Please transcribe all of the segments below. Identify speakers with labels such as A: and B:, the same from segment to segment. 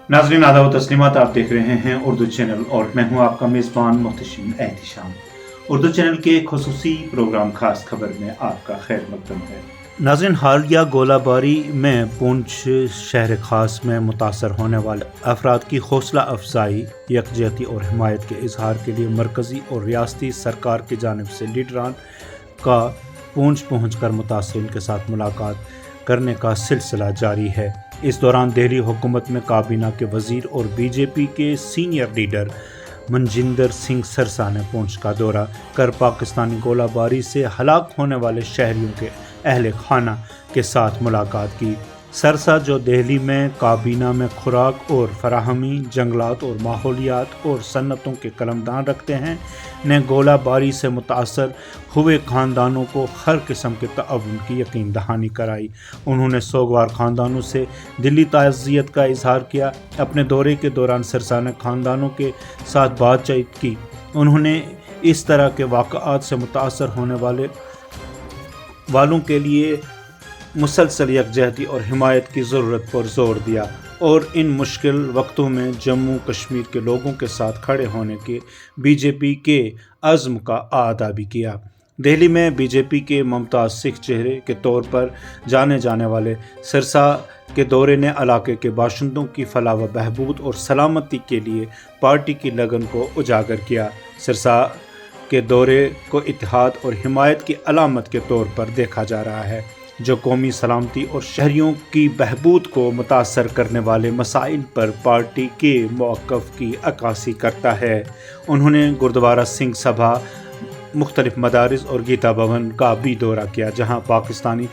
A: नाज़रीन आदाब व तस्लीमात, आप देख रहे हैं उर्दू चैनल और मैं हूं आपका मेज़बान मुहतशिम एहतिशाम। उर्दू चैनल के खुसूसी प्रोग्राम खास खबर में आपका खैर मकदम है। नाज़रीन, हालिया गोलाबारी में पूंछ शहर खास में मुतासर होने वाले अफराद की हौसला अफजाई, यकजहती और हिमायत के इजहार के लिए मरकज़ी और रियासती सरकार की जानिब से लीडरान का पूंछ पहुँच कर मुतासरीन के साथ मुलाकात करने का सिलसिला जारी है। इस दौरान दिल्ली हुकूमत में काबीना के वज़ीर और बीजेपी के सीनियर लीडर मनजिंदर सिंह सरसा ने पूंछ का दौरा कर पाकिस्तानी गोलाबारी से हलाक होने वाले शहरियों के अहले खाना के साथ मुलाकात की। सरसा, जो दिल्ली में काबीना में खुराक और फराहमी, जंगलात और माहौलियात और सन्नतों के कलमदान रखते हैं, ने गोलाबारी से मुतासर हुए ख़ानदानों को हर किस्म के ताउन की यकीन दहानी कराई। उन्होंने सोगवार ख़ानदानों से दिली ताज़ियत का इजहार किया। अपने दौरे के दौरान सरसा ने ख़ानदानों के साथ बातचीत की। उन्होंने इस तरह के वाक़आत से मुतासर होने वालों के लिए मुसलसल यकजहती और हिमायत की ज़रूरत पर ज़ोर दिया और इन मुश्किल वक्तों में जम्मू कश्मीर के लोगों के साथ खड़े होने के बीजेपी के अज़्म का आदा भी किया। दिल्ली में बीजेपी के मुमताज़ सिख चेहरे के तौर पर जाने जाने वाले सरसा के दौरे ने इलाके के बाशिंदों की फलाह व बहबूद और सलामती के लिए पार्टी की लगन को उजागर किया। सरसा के दौरे को इत्तेहाद और हिमायत की अलामत के तौर पर देखा जा रहा है, जो कौमी सलामती और शहरियों की बहबूद को मुतासर करने वाले मसाइल पर पार्टी के मौक़िफ़ की अक्कासी करता है। उन्होंने गुरुद्वारा सिंह सभा, मुख्तलिफ मदारिस और गीता भवन का भी दौरा किया, जहां पाकिस्तानी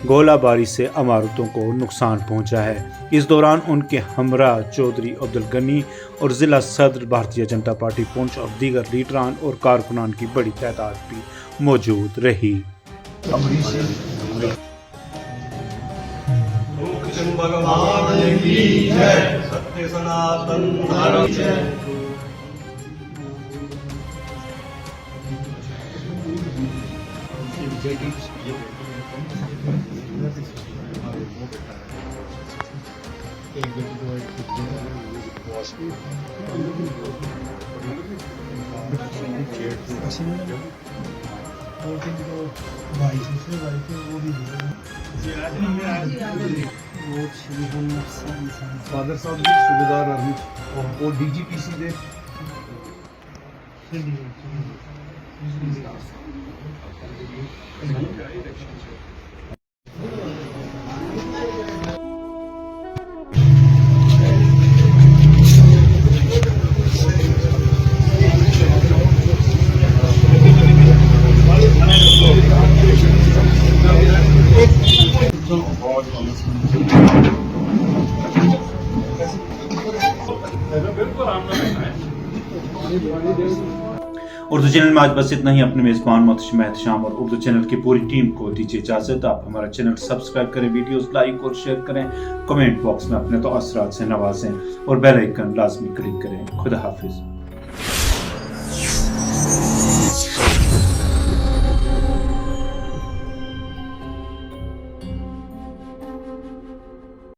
A: गोलाबारी से इमारतों को नुकसान पहुंचा है। इस दौरान उनके हमरा चौधरी अब्दुल गनी और ज़िला सदर भारतीय जनता पार्टी पूंछ और दीगर लीडरान और कारकुनान की बड़ी तादाद भी मौजूद रही।
B: भगवान की जय, सत्य सनातन धर्म जय। फादर साहब भी सूबेदार आर्मी और डीजीपीसी दे
A: उर्दू चैनल में आज बस इतना ही। अपने मेज़बान मुहतशिम एहतिशाम और उर्दू चैनल की पूरी टीम को दीजिए इजाज़त। आप हमारा चैनल सब्सक्राइब करें, वीडियोस लाइक और शेयर करें, कमेंट बॉक्स में अपने तअस्सुरात से नवाजें और बेल आइकन लाजमी क्लिक करें। खुदा हाफिज़।